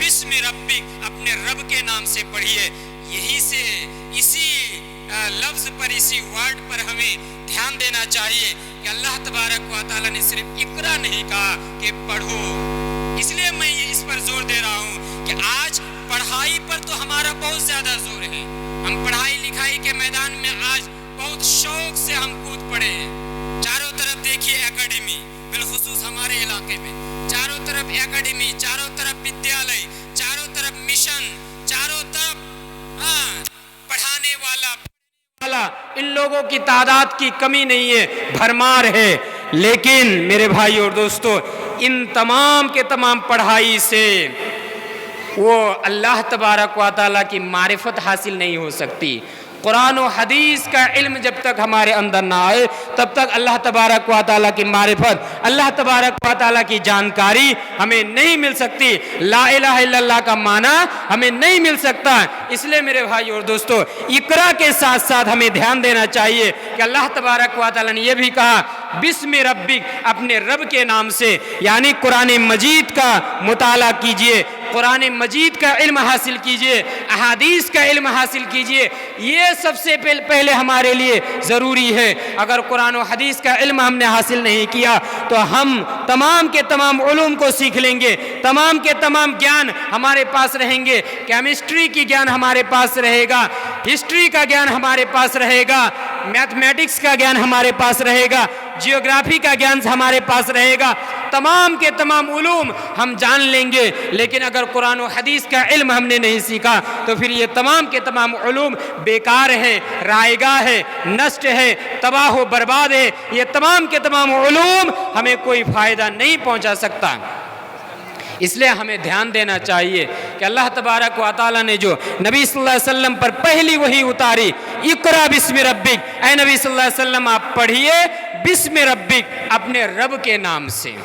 बिस्मि रब्बिक, अपने रब के नाम से पढ़िए। यही से इसी लफ्ज पर, इसी वर्ड पर हमें ध्यान देना चाहिए कि अल्लाह तबारक व तआला ने सिर्फ इकरा नहीं कहा कि पढ़ो। इसलिए मैं ये इस पर जोर दे रहा हूँ कि आज पढ़ाई पर तो हमारा बहुत ज्यादा जोर है। हम पढ़ाई लिखाई के मैदान में आज बहुत शौक से हम कूद पड़े हैं। चारों तरफ देखिए एकेडमी, बिलखुसूस हमारे इलाके में चारों तरफ एकेडमी, चारों तरफ विद्यालय, चारों तरफ मिशन, चारों तरफ पढ़ाने वाला, इन लोगों की तादाद की कमी नहीं है, भरमार है। लेकिन मेरे भाई और दोस्तों, इन तमाम के तमाम पढ़ाई से वो अल्लाह तबारक व तआला की मारिफत हासिल नहीं हो सकती। कुरान और हदीस का इल्म जब तक हमारे अंदर ना आए तब तक अल्लाह तबारक व तआला की मारिफत, अल्लाह तबारक व तआला की जानकारी हमें नहीं मिल सकती। ला इलाहा इल्लल्लाह का माना हमें नहीं मिल सकता। इसलिए मेरे भाई और दोस्तों, इकरा के साथ साथ हमें ध्यान देना चाहिए कि अल्लाह तबारक व तआला ने यह भी कहा बिस्मि रब्बिक, अपने रब के नाम से, यानी कुरान मजीद का मुताला कीजिए, कुरान मजीद का इल्म हासिल कीजिए, अहादीस का इल्म हासिल कीजिए। ये सबसे पहले हमारे लिए ज़रूरी है। अगर कुरान और हदीस का इल्म हमने हासिल नहीं किया तो हम तमाम के तमाम उलूम को सीख लेंगे, तमाम के तमाम ज्ञान हमारे पास रहेंगे। केमिस्ट्री की ज्ञान हमारे पास रहेगा, हिस्ट्री का ज्ञान हमारे पास रहेगा, मैथमेटिक्स का ज्ञान हमारे पास रहेगा, जियोग्राफी का ज्ञान हमारे पास रहेगा, तमाम के तमाम उलूम हम जान लेंगे। लेकिन अगर कुरान और हदीस का इल्म हमने नहीं सीखा तो फिर ये तमाम के तमाम उलूम बेकार है, रायगा है, नष्ट है, तबाह व बर्बाद है। ये तमाम के तमाम उलूम हमें कोई फ़ायदा नहीं पहुंचा सकता। इसलिए हमें ध्यान देना चाहिए कि अल्लाह तबारक व तआला ने जो नबी सल्लल्लाहु अलैहि वसल्लम पर पहली वही उतारी, इकरा बिस्मि रब्बिक, ऐ नबी सल्लल्लाहु अलैहि वसल्लम आप पढ़िए बिस्मि रब्बिक, अपने रब के नाम से।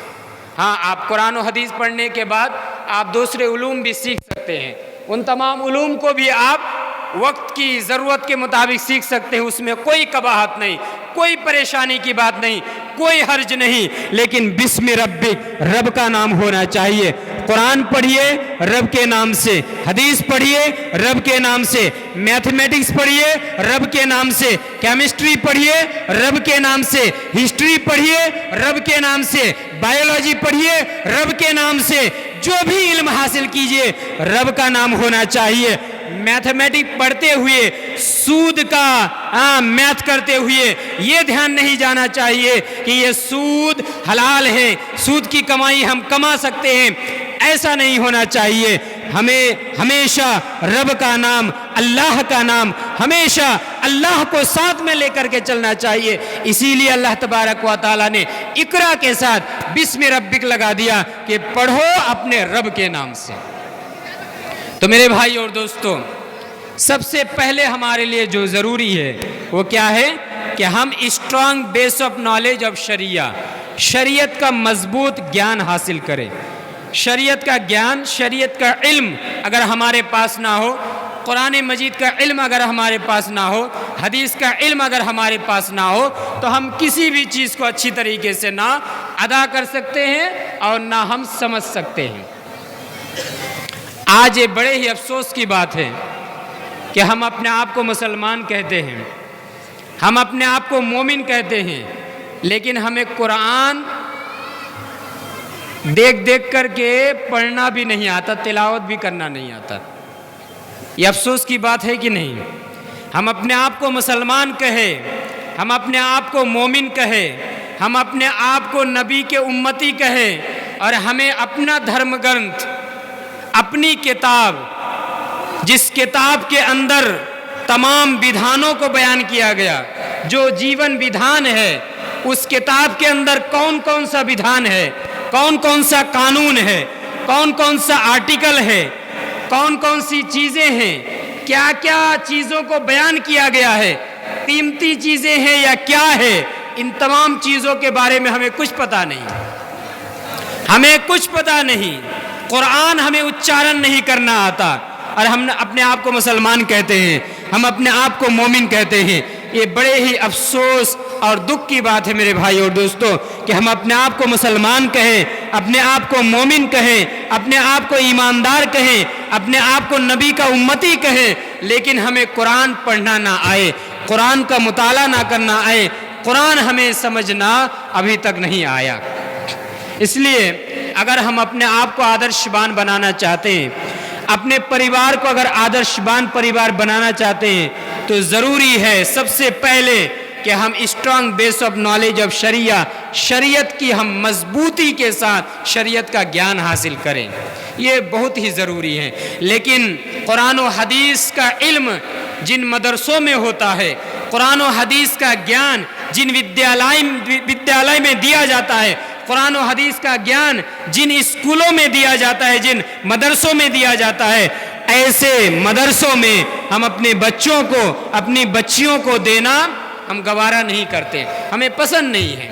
हाँ, आप कुरान और हदीस पढ़ने के बाद आप दूसरे उलूम भी सीख सकते हैं। उन तमाम उलूम को भी आप वक्त की ज़रूरत के मुताबिक सीख सकते हैं, उसमें कोई कबाहत नहीं, कोई परेशानी की बात नहीं, कोई हर्ज नहीं। लेकिन बिस्मि रब्बिक, रब का नाम होना चाहिए। कुरान पढ़िए रब के नाम से, हदीस पढ़िए रब के नाम से, मैथमेटिक्स पढ़िए रब के नाम से, केमिस्ट्री पढ़िए रब के नाम से, हिस्ट्री पढ़िए रब के नाम से, बायोलॉजी पढ़िए रब के नाम से। जो भी इल्म हासिल कीजिए रब का नाम होना चाहिए। मैथमेटिक्स पढ़ते हुए सूद का मैथ करते हुए ये ध्यान नहीं जाना चाहिए कि ये सूद हलाल है, सूद की कमाई हम कमा सकते हैं, ऐसा नहीं होना चाहिए। हमें हमेशा रब का नाम, अल्लाह का नाम, हमेशा अल्लाह को साथ में लेकर के चलना चाहिए। इसीलिए अल्लाह तबारक व तआला ने इकरा के साथ बिस्मि रब्बिक लगा दिया कि पढ़ो अपने रब के नाम से। तो मेरे भाई और दोस्तों, सबसे पहले हमारे लिए जो ज़रूरी है वो क्या है कि हम strong base of knowledge of शरिया, शरीयत का मजबूत ज्ञान हासिल करें। शरीयत का ज्ञान, शरीयत का इल्म अगर हमारे पास ना हो, कुरान मजीद का इल्म अगर हमारे पास ना हो, हदीस का इल्म अगर हमारे पास ना हो, तो हम किसी भी चीज़ को अच्छी तरीके से ना अदा कर सकते हैं और ना हम समझ सकते हैं। आज ये बड़े ही अफसोस की बात है कि हम अपने आप को मुसलमान कहते हैं, हम अपने आप को मोमिन कहते हैं, लेकिन हमें कुरान देख देख करके पढ़ना भी नहीं आता, तिलावत भी करना नहीं आता। ये अफसोस की बात है कि नहीं? हम अपने आप को मुसलमान कहें, हम अपने आप को मोमिन कहें, हम अपने आप को नबी के उम्मती कहें, और हमें अपना धर्म ग्रंथ, अपनी किताब, जिस किताब के अंदर तमाम विधानों को बयान किया गया, जो जीवन विधान है, उस किताब के अंदर कौन कौन सा विधान है, कौन कौन सा कानून है, कौन कौन सा आर्टिकल है, कौन कौन सी चीज़ें हैं, क्या क्या चीज़ों को बयान किया गया है, कीमती चीज़ें हैं या क्या है, इन तमाम चीज़ों के बारे में हमें कुछ पता नहीं। हमें कुछ पता नहीं। कुरान हमें उच्चारण नहीं करना आता और हम अपने आप को मुसलमान कहते हैं, हम अपने आप को मोमिन कहते हैं। ये बड़े ही अफसोस और दुख की बात है मेरे भाई और दोस्तों कि हम अपने आप को मुसलमान कहें, अपने आप को मोमिन कहें, अपने आप को ईमानदार कहें, अपने आप को नबी का उम्मती कहें, लेकिन हमें कुरान पढ़ना ना आए, कुरान का मुताला ना करना आए, कुरान हमें समझना अभी तक नहीं आया। इसलिए अगर हम अपने आप को आदर्शवान बनाना चाहते हैं, अपने परिवार को अगर आदर्शवान परिवार बनाना चाहते हैं, तो ज़रूरी है सबसे पहले कि हम strong base of knowledge of शरिया, शरीयत की हम मजबूती के साथ शरीयत का ज्ञान हासिल करें। ये बहुत ही ज़रूरी है। लेकिन कुरान और हदीस का इल्म जिन मदरसों में होता है, कुरान और हदीस का ज्ञान जिन विद्यालय में दिया जाता है, कुरान और हदीस का ज्ञान जिन स्कूलों में दिया जाता है, जिन मदरसों में दिया जाता है, ऐसे मदरसों में हम अपने बच्चों को, अपनी बच्चियों को देना हम गवारा नहीं करते, हमें पसंद नहीं है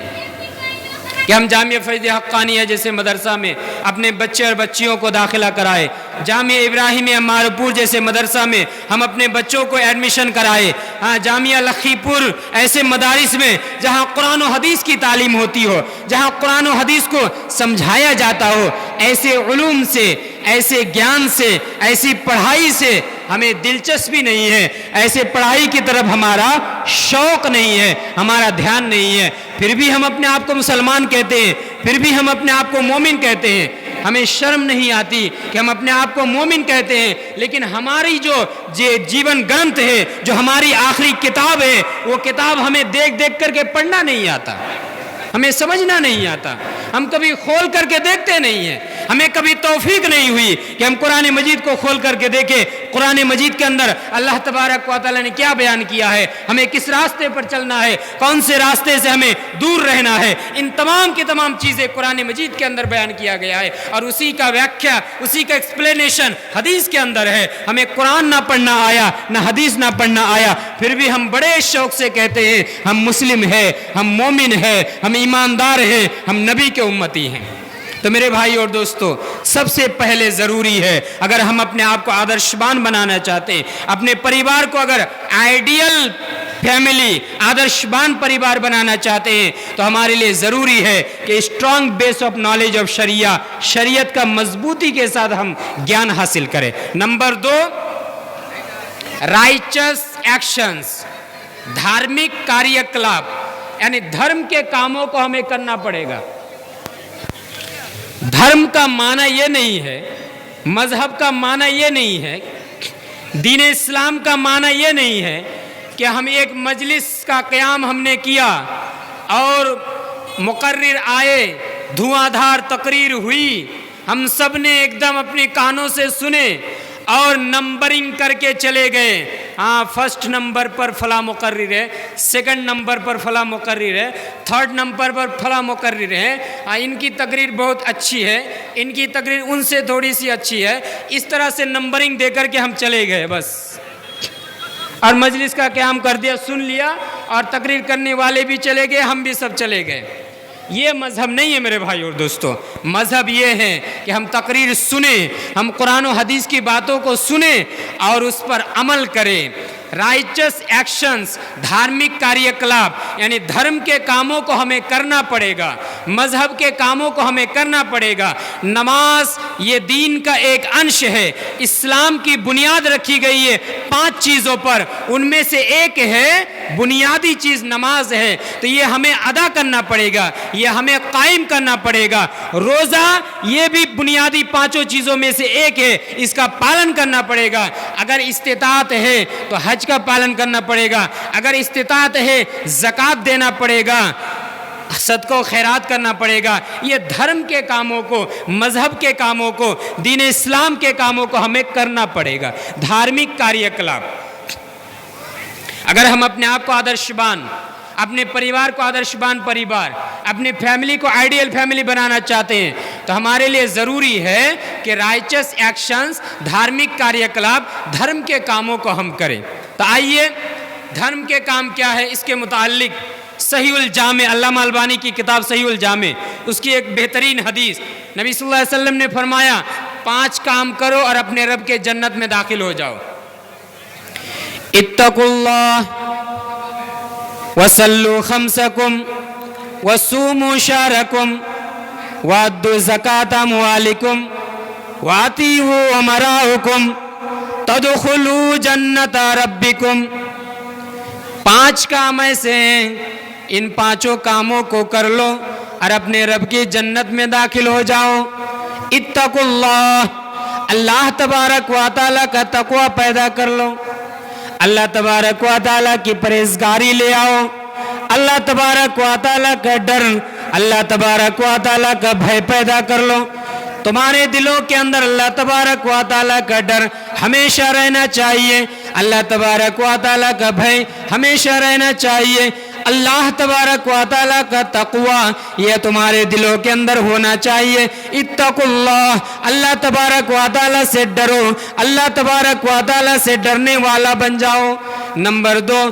कि हम जामिया फैज़ हक्कानिया जैसे मदरसा में अपने बच्चे और बच्चियों को दाखिला कराए, जामिया इब्राहिमिया मारपुर जैसे मदरसा में हम अपने बच्चों को एडमिशन कराए, हाँ, जामिया लखीपुर ऐसे मदारिस में जहाँ कुरान और हदीस की तालीम होती हो, जहाँ कुरान और हदीस को समझाया जाता हो, ऐसे उलूम से, ऐसे ज्ञान से, ऐसी पढ़ाई से हमें दिलचस्पी नहीं है, ऐसे पढ़ाई की तरफ हमारा शौक़ नहीं है, हमारा ध्यान नहीं है, फिर भी हम अपने आप को मुसलमान कहते हैं, फिर भी हम अपने आप को मोमिन कहते हैं। हमें शर्म नहीं आती कि हम अपने आप को मोमिन कहते हैं, लेकिन हमारी जो जीवन ग्रंथ है, जो हमारी आखिरी किताब है, वो किताब हमें देख देख करके पढ़ना नहीं आता, हमें समझना नहीं आता, हम कभी खोल करके देखते नहीं हैं, हमें कभी तौफीक नहीं हुई कि हम कुरान मजीद को खोल करके देखें, कुरान मजीद के अंदर अल्लाह तबारक व तआला ने क्या बयान किया है, हमें किस रास्ते पर चलना है, कौन से रास्ते से हमें दूर रहना है, इन तमाम की तमाम चीज़ें कुरान मजीद के अंदर बयान किया गया है और उसी का व्याख्या, उसी का एक्सप्लेनेशन हदीस के अंदर है। हमें कुरान ना पढ़ना आया, ना हदीस ना पढ़ना आया, फिर भी हम बड़े शौक से कहते हैं हम मुस्लिम है, हम मोमिन है, हम ईमानदार है, हम नबी के उम्मती हैं। तो मेरे भाई और दोस्तों, सबसे पहले ज़रूरी है, अगर हम अपने आप को आदर्शवान बनाना चाहते हैं, अपने परिवार को अगर आइडियल फैमिली, आदर्शवान परिवार बनाना चाहते हैं, तो हमारे लिए ज़रूरी है कि strong base of knowledge of शरिया, शरीयत का मजबूती के साथ हम ज्ञान हासिल करें। नंबर 2, राइचस एक्शंस, धार्मिक कार्यकलाप, यानी धर्म के कामों को हमें करना पड़ेगा। धर्म का माना यह नहीं है, मजहब का माना यह नहीं है, दीन इस्लाम का माना यह नहीं है कि हम एक मजलिस का क़याम हमने किया और मुकर्रिर आए, धुआंधार तकरीर हुई, हम सब ने एकदम अपने कानों से सुने और नंबरिंग करके चले गए। हाँ, फर्स्ट नंबर पर फला मुकर्रिर है, सेकंड नंबर पर फला मुकर्रिर है, थर्ड नंबर पर फला मुकर्रिर है, हाँ, इनकी तकरीर बहुत अच्छी है, इनकी तकरीर उनसे थोड़ी सी अच्छी है, इस तरह से नंबरिंग देकर के हम चले गए बस, और मजलिस का क़याम कर दिया, सुन लिया, और तकरीर करने वाले भी चले गए, हम भी सब चले गए। ये मज़हब नहीं है मेरे भाई और दोस्तों। मज़हब ये है कि हम तकरीर सुने, हम कुरान और हदीस की बातों को सुने और उस पर अमल करें। राइचस एक्शंस, धार्मिक कार्यकलाप, यानी धर्म के कामों को हमें करना पड़ेगा, मजहब के कामों को हमें करना पड़ेगा। नमाज ये दीन का एक अंश है, इस्लाम की बुनियाद रखी गई है 5 चीज़ों पर, उनमें से एक है बुनियादी चीज़ नमाज है, तो ये हमें अदा करना पड़ेगा, ये हमें कायम करना पड़ेगा। रोज़ा ये भी बुनियादी 5 चीज़ों में से एक है, इसका पालन करना पड़ेगा। अगर इस्तिताअत है तो हज का पालन करना पड़ेगा, अगर इस्तिताअत है ज़कात देना पड़ेगा, सदका खैरात करना पड़ेगा। ये धर्म के कामों को, मजहब के कामों को, दीन इस्लाम के कामों को हमें करना पड़ेगा। धार्मिक कार्यकलाप, अगर हम अपने आप को आदर्शवान, अपने परिवार को आदर्शवान परिवार, अपने फैमिली को आइडियल फैमिली बनाना चाहते हैं, तो हमारे लिए ज़रूरी है कि राइचस एक्शंस, धार्मिक कार्यकलाप, धर्म के कामों को हम करें। तो आइए, धर्म के काम क्या है, इसके मुताल्लिक सहीउल जामे, अल्लामा अलबानी की किताब सहीउल जामे, उसकी एक बेहतरीन हदीस, नबी सल्लल्लाहु अलैहि वसल्लम ने फरमाया 5 काम करो और अपने रब के जन्नत में दाखिल हो जाओ। इत्तकुल्लाह वसल्लु खम्सकुम वसूमु शहरकुम वाद्दु ज़कात अम्वालिकुम वातीउ अमराहुकुम तदखुलू जन्नत रब्बिकुम। 5 काम ऐसे हैं, इन 5 कामों को कर लो और अपने रब की जन्नत में दाखिल हो जाओ। इत्तकुल्लाह, अल्लाह तबारक व तआला का तकवा पैदा कर लो, अल्लाह तबारक व तआला की परहेजगारी ले आओ, अल्लाह तबारक व तआला का डर, अल्लाह तबारक व तआला का भय पैदा कर लो। तुम्हारे दिलों के अंदर अल्लाह तबारक व तआला का डर हमेशा रहना चाहिए, अल्लाह तबारक व तआला का भय हमेशा रहना चाहिए, अल्लाह तबारक व तआला का तकवा यह तुम्हारे दिलों के अंदर होना चाहिए। इत्तकुल्लाह, अल्लाह तबारक व तआला से डरो, अल्लाह तबारक व तआला से डरने वाला बन जाओ। नंबर 2,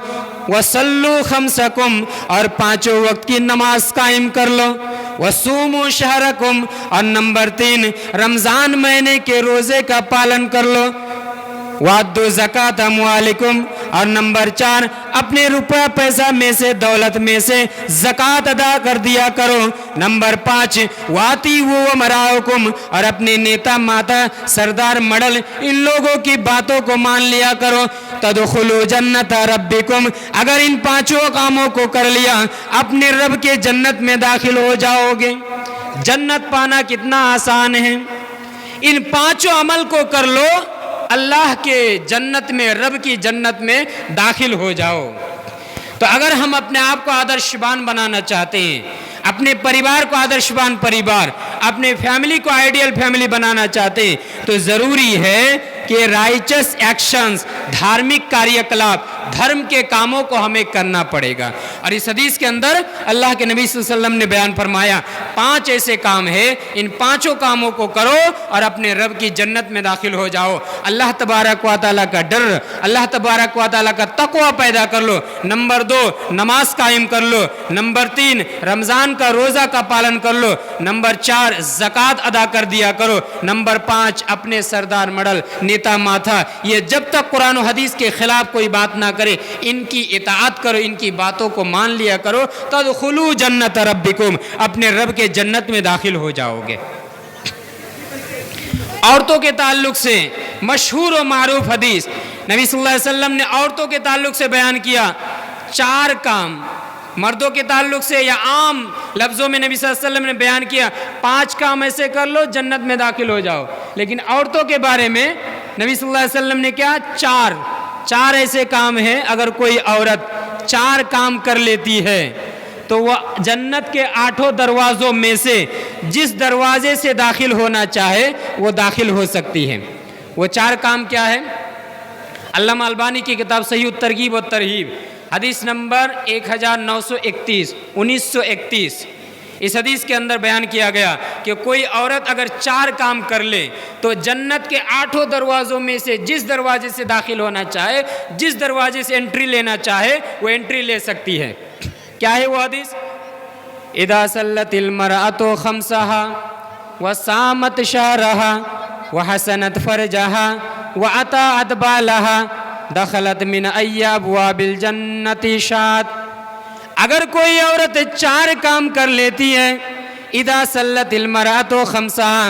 वसल्लु खमसकुम, और 5 वक्त की नमाज कायम कर लो। वसूमु शहरकुम, और नंबर 3, रमज़ान महीने के रोज़े का पालन कर लो। वाद्दु ज़कात अम्वालिकुम, और नंबर 4, अपने रुपया पैसा में से, दौलत में से ज़कात अदा कर दिया करो। नंबर 5, वाती वो अमराहुकुम, और अपने नेता माता सरदार मडल इन लोगों की बातों को मान लिया करो। तदखुलू जन्नत रब्बिकुम, अगर इन 5 कामों को कर लिया अपने रब के जन्नत में दाखिल हो जाओगे। जन्नत पाना कितना आसान है, इन 5 अमल को कर लो, अल्लाह के जन्नत में, रब की जन्नत में दाखिल हो जाओ। तो अगर हम अपने आप को आदर्शवान बनाना चाहते हैं, अपने परिवार को आदर्शवान परिवार, अपने फैमिली को आइडियल फैमिली बनाना चाहते हैं, तो ज़रूरी है कि राइचस एक्शंस, धार्मिक कार्यकलाप, धर्म के कामों को हमें करना पड़ेगा। और इस हदीस के अंदर अल्लाह के नबी सल्लल्लाहु अलैहि वसल्लम ने बयान फरमाया 5 ऐसे काम है, इन 5 कामों को करो और अपने रब की जन्नत में दाखिल हो जाओ। अल्लाह तबारक व तआला का डर, अल्लाह तबारक व तआला का तकवा पैदा कर लो। नंबर 2, नमाज कायम कर लो। नंबर 3, रमज़ान का रोज़ा का पालन कर लो। नंबर 4, ज़कात अदा कर दिया करो। नंबर 5, अपने सरदार मडल, नेता माथा, ये जब तक कुरान और हदीस के खिलाफ कोई बात ना करे, इनकी इताअत करो, इनकी बातों को मान लिया करो। तदखुलू जन्नत रब्बिकुम, अपने रब के जन्नत में दाखिल हो जाओगे। औरतों के ताल्लुक से मशहूर और मारूफ हदीस नबी सल्लल्लाहु अलैहि वसल्लम ने औरतों के ताल्लुक से बयान किया। 4 काम मर्दों के ताल्लुक से या आम लफ्ज़ों में नबी सल्लल्लाहु अलैहि वसल्लम ने बयान किया, 5 काम ऐसे कर लो जन्नत में दाखिल हो जाओ। लेकिन औरतों के बारे में नबी सल्लल्लाहु अलैहि वसल्लम ने क्या, 4 ऐसे काम हैं, अगर कोई औरत 4 काम कर लेती है तो वह जन्नत के 8 दरवाज़ों में से जिस दरवाजे से दाखिल होना चाहे वो दाखिल हो सकती है। वो 4 काम क्या है? अल्लामा अलबानी की किताब सही तरगीब और तरहीब, हदीस नंबर 1931 1931, इस हदीस के अंदर बयान किया गया कि कोई औरत अगर 4 काम कर ले तो जन्नत के 8 दरवाज़ों में से जिस दरवाजे से दाखिल होना चाहे, जिस दरवाजे से एंट्री लेना चाहे, वो एंट्री ले सकती है। क्या है वो हदीस? इदा सल्लतिल मरअतु खम्सहा व सामत शहरहा व हसनत फरजहा व अताअत बालहा दखलत मिन अय्याबवाबिल जन्नति शात। अगर कोई औरत 4 काम कर लेती है, इदा सल्लतिल मरअतु खम्सहा,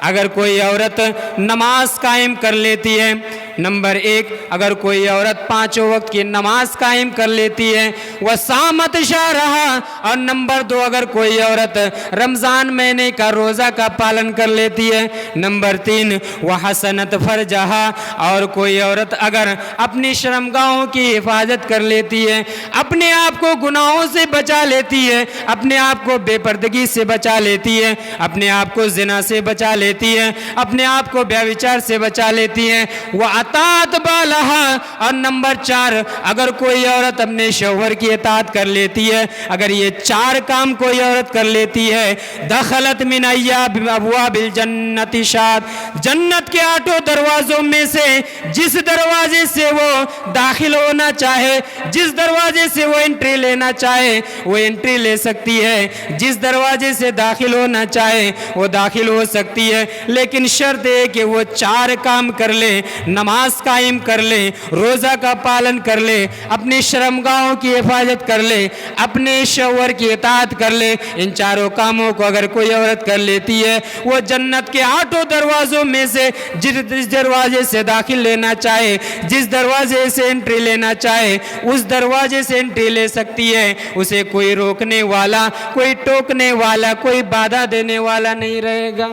अगर कोई औरत नमाज कायम कर लेती है, नंबर 1, अगर कोई औरत 5 वक्त की नमाज कायम कर लेती है, वह सामत शहरहा, और नंबर 2, अगर कोई औरत रमज़ान महीने का रोज़ा का पालन कर लेती है, नंबर 3, वह हसनत फरजहा, और कोई औरत अगर अपनी शर्मगाहों की हिफाजत कर लेती है, अपने आप को गुनाहों से बचा लेती है, अपने आप को बेपर्दगी से बचा लेती है, अपने आप को जिना से बचा लेती है, अपने आप को व्यभिचार से बचा लेती है, वह अतात बालहा, और नंबर 4, अगर कोई औरत अपने शौहर की इताअत कर लेती है, अगर ये 4 काम कोई औरत कर लेती है, दखलत मिन अय्याबिल जन्नति शात, जन्नत के 8 दरवाज़ों में से जिस दरवाजे से वो दाखिल होना चाहे, जिस दरवाजे से वो एंट्री लेना चाहे, वो एंट्री ले सकती है, जिस दरवाजे से दाखिल होना चाहे वो दाखिल हो सकती है। लेकिन शर्त है कि वो 4 काम कर ले, नमाज नमाज कायम कर ले, रोज़ा का पालन कर ले, अपनी शर्मगाहों की हिफाजत कर ले, अपने शौहर की इताअत कर ले, इन चारों कामों को अगर कोई औरत कर लेती है, वो जन्नत के 8 दरवाज़ों में से जिस दरवाजे से दाखिल लेना चाहे, जिस दरवाजे से एंट्री लेना चाहे, उस दरवाजे से एंट्री ले सकती है। उसे कोई रोकने वाला, कोई टोकने वाला, कोई बाधा देने वाला नहीं रहेगा।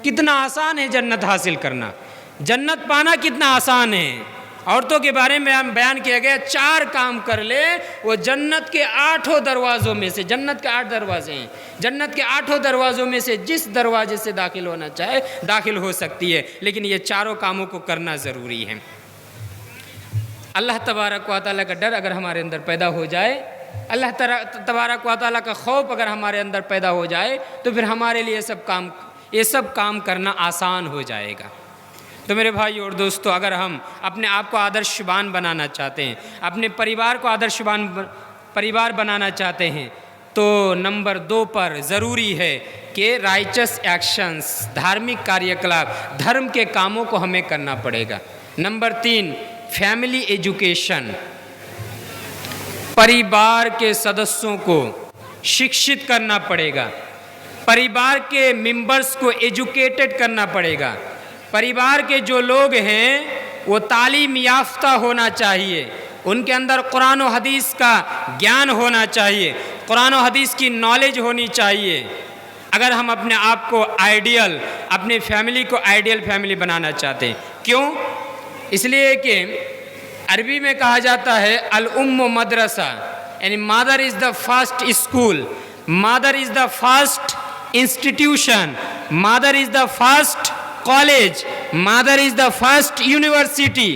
कितना आसान है जन्नत हासिल करना, जन्नत पाना कितना आसान है। औरतों के बारे में हम बयान किया गया, 4 काम कर ले वो जन्नत के 8 दरवाज़ों में से, जन्नत के 8 दरवाजे हैं, जन्नत के 8 दरवाज़ों में से जिस दरवाजे से दाखिल होना चाहे दाखिल हो सकती है। लेकिन ये चारों कामों को करना ज़रूरी है। अल्लाह तबारक व तआला का डर अगर हमारे अंदर पैदा हो जाए, अल्लाह तबारक व तआला का खौफ अगर हमारे अंदर पैदा हो जाए, तो फिर हमारे लिए ये सब काम करना आसान हो जाएगा। तो मेरे भाई और दोस्तों, अगर हम अपने आप को आदर्शवान बनाना चाहते हैं, अपने परिवार को आदर्शवान परिवार बनाना चाहते हैं, तो नंबर 2 पर ज़रूरी है कि राइचस एक्शंस, धार्मिक कार्यकलाप, धर्म के कामों को हमें करना पड़ेगा। नंबर 3 फैमिली एजुकेशन, परिवार के सदस्यों को शिक्षित करना पड़ेगा, परिवार के मेंबर्स को एजुकेटेड करना पड़ेगा। परिवार के जो लोग हैं वो तालीम याफ्ता होना चाहिए, उनके अंदर कुरान और हदीस का ज्ञान होना चाहिए, कुरान और हदीस की नॉलेज होनी चाहिए। अगर हम अपने आप को आइडियल, अपने फैमिली को आइडियल फैमिली बनाना चाहते हैं। क्यों? इसलिए कि अरबी में कहा जाता है अल उम्म मदरसा, यानी mother is the first school, mother is the first institution, mother is the first college, mother is the first university.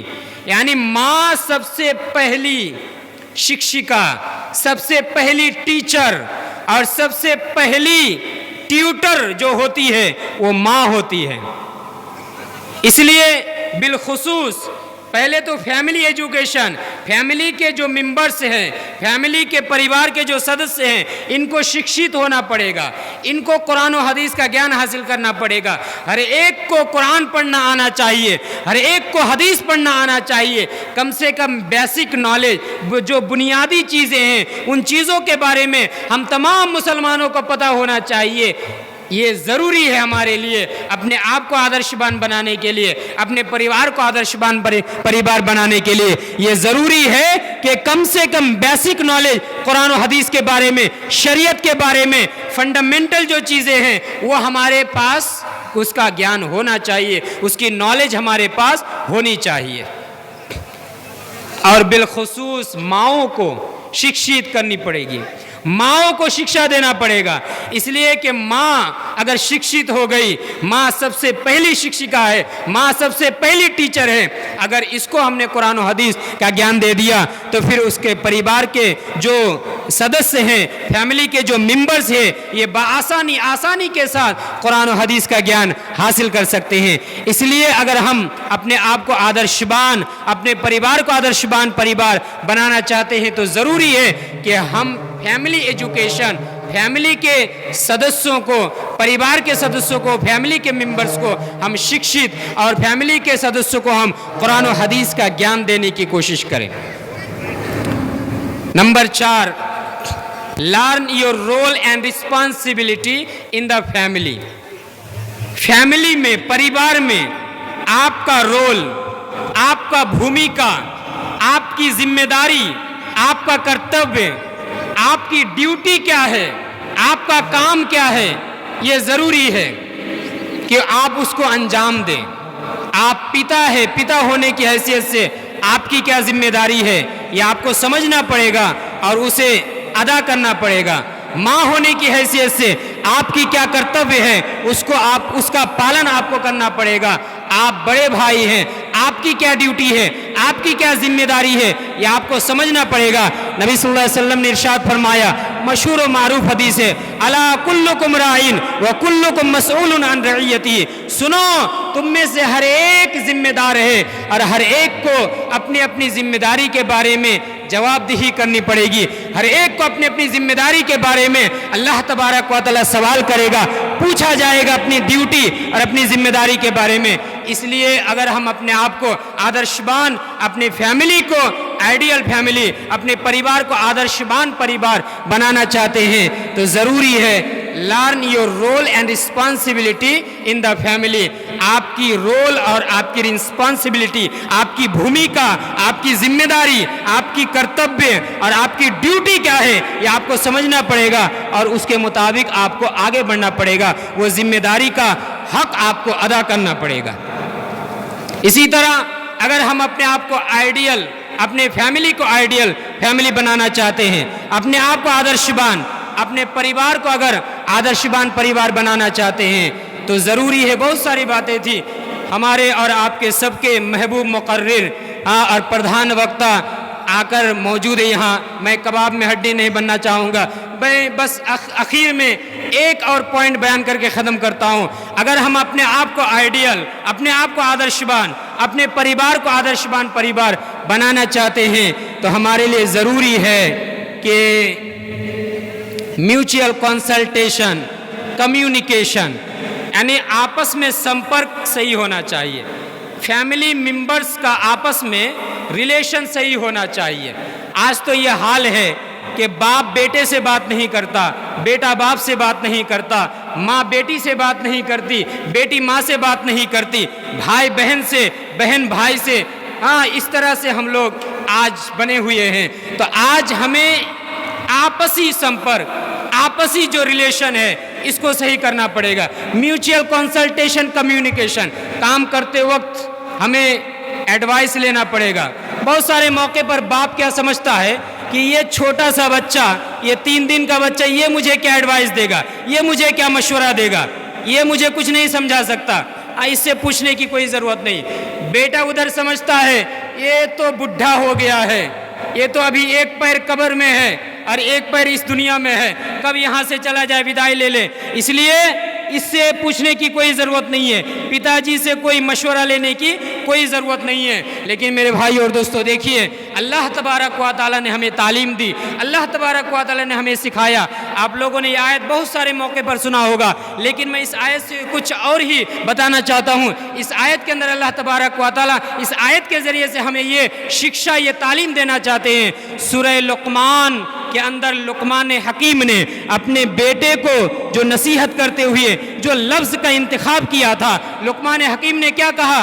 यानी माँ सबसे पहली शिक्षिका, सबसे पहली टीचर और सबसे पहली ट्यूटर जो होती है वो माँ होती है। इसलिए बिलखुसूस पहले तो फैमिली एजुकेशन, फैमिली के जो मेंबर्स हैं, फैमिली के परिवार के जो सदस्य हैं, इनको शिक्षित होना पड़ेगा, इनको कुरान और हदीस का ज्ञान हासिल करना पड़ेगा। हर एक को कुरान पढ़ना आना चाहिए, हर एक को हदीस पढ़ना आना चाहिए। कम से कम बेसिक नॉलेज, जो बुनियादी चीज़ें हैं, उन चीज़ों के बारे में हम तमाम मुसलमानों को पता होना चाहिए। ये ज़रूरी है हमारे लिए, अपने आप को आदर्शवान बनाने के लिए, अपने परिवार को आदर्शवान परिवार बनाने के लिए ये ज़रूरी है कि कम से कम बेसिक नॉलेज कुरान और हदीस के बारे में, शरीयत के बारे में, फंडामेंटल जो चीज़ें हैं वो हमारे पास उसका ज्ञान होना चाहिए, उसकी नॉलेज हमारे पास होनी चाहिए। और बिलखुसूस माओं को शिक्षित करनी पड़ेगी, माओं को शिक्षा देना पड़ेगा। इसलिए कि माँ अगर शिक्षित हो गई, माँ सबसे पहली शिक्षिका है, माँ सबसे पहली टीचर है। अगर इसको हमने कुरान और हदीस का ज्ञान दे दिया तो फिर उसके परिवार के जो सदस्य हैं, फैमिली के जो मेंबर्स हैं, ये आसानी के साथ कुरान और हदीस का ज्ञान हासिल कर सकते हैं। इसलिए अगर हम अपने आप को आदर्शवान, अपने परिवार को आदर्शवान परिवार बनाना चाहते हैं तो ज़रूरी है कि हम फैमिली एजुकेशन, फैमिली के सदस्यों को, परिवार के सदस्यों को, फैमिली के मेंबर्स को हम शिक्षित और फैमिली के सदस्यों को हम कुरान और हदीस का ज्ञान देने की कोशिश करें। Number 4, learn your role and responsibility in the family. Family में, परिवार में आपका रोल, आपका भूमिका, आपकी जिम्मेदारी, आपका कर्तव्य, आपकी ड्यूटी क्या है, आपका काम क्या है, ये ज़रूरी है कि आप उसको अंजाम दें। आप पिता है, पिता होने की हैसियत से आपकी क्या जिम्मेदारी है ये आपको समझना पड़ेगा और उसे अदा करना पड़ेगा। माँ होने की हैसियत से आपकी क्या कर्तव्य है उसका पालन आपको करना पड़ेगा। आप बड़े भाई हैं, आपकी क्या ड्यूटी है, आपकी क्या जिम्मेदारी है, ये आपको समझना पड़ेगा। नबी सल्लल्लाहु अलैहि वसल्लम ने इरशाद फरमाया, मशहूर और मारूफ हदीस है, अला कुल्लुकुम राइन व कुल्लुकुम मसऊलुन अन रइयती। सुनो, तुम में से हर एक जिम्मेदार है और हर एक को अपनी अपनी जिम्मेदारी के बारे में जवाबदेही करनी पड़ेगी। हर एक को अपनी अपनी जिम्मेदारी के बारे में अल्लाह तबारक व तआला सवाल करेगा, पूछा जाएगा अपनी ड्यूटी और अपनी जिम्मेदारी के बारे में। इसलिए अगर हम अपने आप को आदर्शवान, अपने फैमिली को आइडियल फैमिली, अपने परिवार को आदर्शवान परिवार बनाना चाहते हैं तो ज़रूरी है learn your role and responsibility in the family. आपकी रोल और आपकी रिस्पॉन्सिबिलिटी, आपकी भूमिका, आपकी जिम्मेदारी, आपकी कर्तव्य और आपकी ड्यूटी क्या है ये आपको समझना पड़ेगा और उसके मुताबिक आपको आगे बढ़ना पड़ेगा। वो जिम्मेदारी का हक आपको अदा करना पड़ेगा। इसी तरह अगर हम अपने आप को आइडियल, अपने फैमिली को आइडियल फैमिली बनाना चाहते हैं, अपने आप को आदर्शवान, अपने परिवार को अगर आदर्शवान परिवार बनाना चाहते हैं तो ज़रूरी है, बहुत सारी बातें थी हमारे और आपके सबके महबूब मुकर्रिर और प्रधान वक्ता आकर मौजूद है यहाँ। मैं कबाब में हड्डी नहीं बनना चाहूँगा, मैं बस आखिर में एक और पॉइंट बयान करके ख़त्म करता हूँ। अगर हम अपने आप को आइडियल, अपने आप को आदर्शवान, अपने परिवार को आदर्शवान परिवार बनाना चाहते हैं तो हमारे लिए ज़रूरी है कि म्यूचुअल कंसल्टेशन, कम्युनिकेशन, यानी आपस में संपर्क सही होना चाहिए। फैमिली मेंबर्स का आपस में रिलेशन सही होना चाहिए। आज तो ये हाल है कि बाप बेटे से बात नहीं करता, बेटा बाप से बात नहीं करता, माँ बेटी से बात नहीं करती, बेटी माँ से बात नहीं करती, भाई बहन से, बहन भाई से। हाँ, इस तरह से हम लोग आज बने हुए हैं। तो आज हमें आपसी संपर्क, आपसी जो रिलेशन है इसको सही करना पड़ेगा। म्यूचुअल कंसल्टेशन, कम्युनिकेशन, काम करते वक्त हमें एडवाइस लेना पड़ेगा। बहुत सारे मौके पर बाप क्या समझता है कि ये छोटा सा बच्चा, ये 3 दिन का बच्चा, ये मुझे क्या एडवाइस देगा, ये मुझे क्या मशवरा देगा, ये मुझे कुछ नहीं समझा सकता, इससे पूछने की कोई ज़रूरत नहीं। बेटा उधर समझता है ये तो बुढ़ा हो गया है, ये तो अभी एक पैर कब्र में है और एक पैर इस दुनिया में है, कब यहाँ से चला जाए, विदाई ले ले, इसलिए इससे पूछने की कोई ज़रूरत नहीं है, पिताजी से कोई मशवरा लेने की कोई ज़रूरत नहीं है। लेकिन मेरे भाई और दोस्तों देखिए, अल्लाह तबारक व तआला ने हमें तालीम दी, अल्लाह तबारक व तआला ने हमें सिखाया। आप लोगों ने ये आयत बहुत सारे मौके पर सुना होगा, लेकिन मैं इस आयत से कुछ और ही बताना चाहता हूँ। इस आयत के अंदर अल्लाह तबारक व तआला इस आयत के ज़रिए से हमें ये शिक्षा, ये तालीम देना चाहते हैं। सूरह लुक़मान के अंदर लुक़मान हकीम ने अपने बेटे को जो नसीहत करते हुए जो लफ्ज़ का इंतखाब किया था, लुक़मान हकीम ने क्या कहा,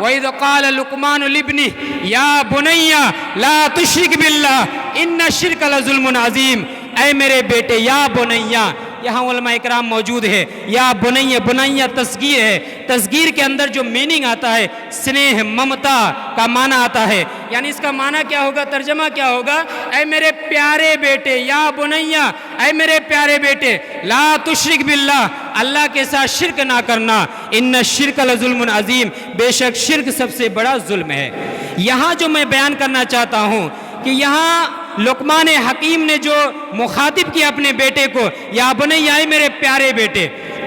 वइज़ क़ाल लुक़मान लिब्निही या बुनय्या ला तुश्रिक बिल्लाह इन्न शिर्क लज़ुल्मुन अज़ीम। ऐ मेरे बेटे, या बुनय्या, यहाँ उलमा इकराम मौजूद है, या बुनय्या, बुनय्या तस्गीर है, तस्गीर के अंदर जो मीनिंग आता है स्नेह, ममता का माना आता है। यानी इसका माना क्या होगा, तर्जमा क्या होगा, ऐ मेरे प्यारे बेटे, या बुनय्या, ऐ मेरे प्यारे बेटे, ला तुश्रिक बिल्लाह, अल्लाह के साथ शिरक ना करना, इन्न शिर्क लज़ुल्मुन अज़ीम, बेशक शिरक सबसे बड़ा जुल्म है। यहाँ जो मैं बयान करना चाहता हूँ कि यहाँ लुक़मान हकीम ने जो मुखातिब किया अपने बेटे को, या बुनय्या, ऐ मेरे प्यारे बेटे।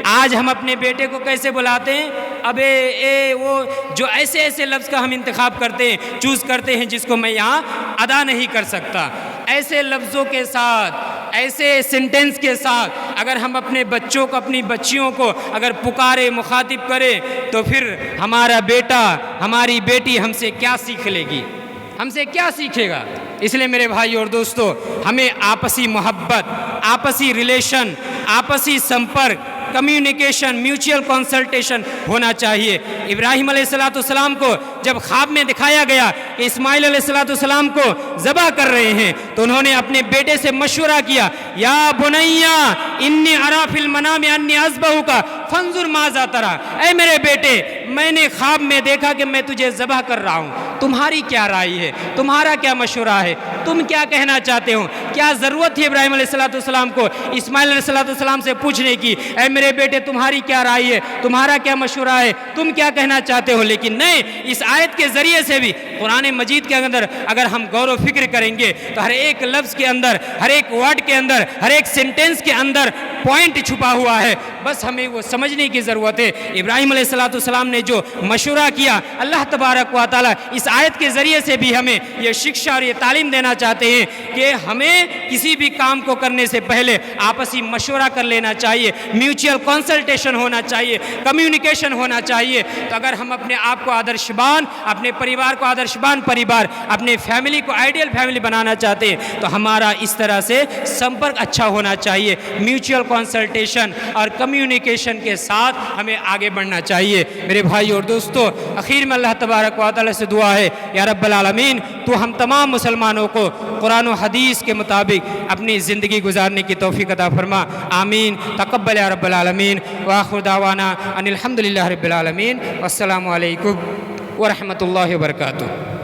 आज हम अपने बेटे को कैसे बुलाते हैं, अबे ए वो, जो ऐसे ऐसे लफ्ज़ का हम इंतखाब करते हैं, चूज़ करते हैं, जिसको मैं यहाँ अदा नहीं कर सकता। ऐसे लफ्ज़ों के साथ, ऐसे सेंटेंस के साथ अगर हम अपने बच्चों को, अपनी बच्चियों को अगर पुकारे, मुखातिब करें, तो फिर हमारा बेटा, हमारी बेटी हमसे क्या सीख लेगी, हमसे क्या सीखेगा। इसलिए मेरे भाई और दोस्तों, हमें आपसी मोहब्बत, आपसी रिलेशन, आपसी संपर्क, कम्युनिकेशन, म्यूचुअल कंसल्टेशन होना चाहिए। इब्राहिम अलैहिस्सलाम को जब ख्वाब में दिखाया गया कि इस्माइल अलैहिस्सलाम को ज़बह कर रहे हैं, तो उन्होंने अपने बेटे से मशवरा किया, या बुनय्या इन्नी अरा फिल मनाम अन्नी अज़बहुका फंजुर माज़ा तरा। ऐ मेरे बेटे, मैंने ख्वाब में देखा कि मैं तुझे ज़बह कर रहा हूँ, तुम्हारी क्या राय है, तुम्हारा क्या मशवरा है, तुम क्या कहना चाहते हो। क्या ज़रूरत थी इब्राहिम अलैहिस्सलाम को इस्माइल अलैहिस्सलाम से पूछने की, ऐ मेरे बेटे तुम्हारी क्या राय है, तुम्हारा क्या मशवरा है, तुम क्या कहना चाहते हो। लेकिन नहीं, इस आयत के ज़रिए से भी कुरान मजीद के अंदर अगर हम गौर व फिक्र करेंगे तो हर एक लफ्ज़ के अंदर, हर एक वर्ड के अंदर, हर एक सेंटेंस के अंदर पॉइंट छुपा हुआ है, बस हमें वो समझने की ज़रूरत है। इब्राहीम अलैहिस्सलाम ने जो मशवरा किया, अल्लाह तबारक व तआला इस आयत के ज़रिए से भी हमें ये शिक्षा और ये तालीम देना चाहते हैं कि हमें किसी भी काम को करने से पहले आपसी मशवरा कर लेना चाहिए, म्यूचुअल कंसल्टेशन होना चाहिए, कम्युनिकेशन होना चाहिए। तो अगर हम अपने आप को आदर्शवान, अपने परिवार को आदर्शवान परिवार, अपने फैमिली को आइडियल फैमिली बनाना चाहते हैं तो हमारा इस तरह से संपर्क अच्छा होना चाहिए। म्यूचुअल कंसल्टेशन और कम्युनिकेशन के साथ हमें आगे बढ़ना चाहिए। मेरे भाई और दोस्तों, आखिर में अल्लाह तबारक व तआला से दुआ है, या रब्बल आलमीन तो हम तमाम मुसलमानों को कुरान और हदीस के मुताबिक अपनी ज़िंदगी गुजारने की तौफीक अता फरमा। आमीन। तक़ब्बल या रब्बल आलमीन। व आखिर दावाना अनिल हम्दुलिल्लाहि रब्बिल आलमीन। अस्सलामु अलैकुम व रहमतुल्लाहि व बरकातुहू।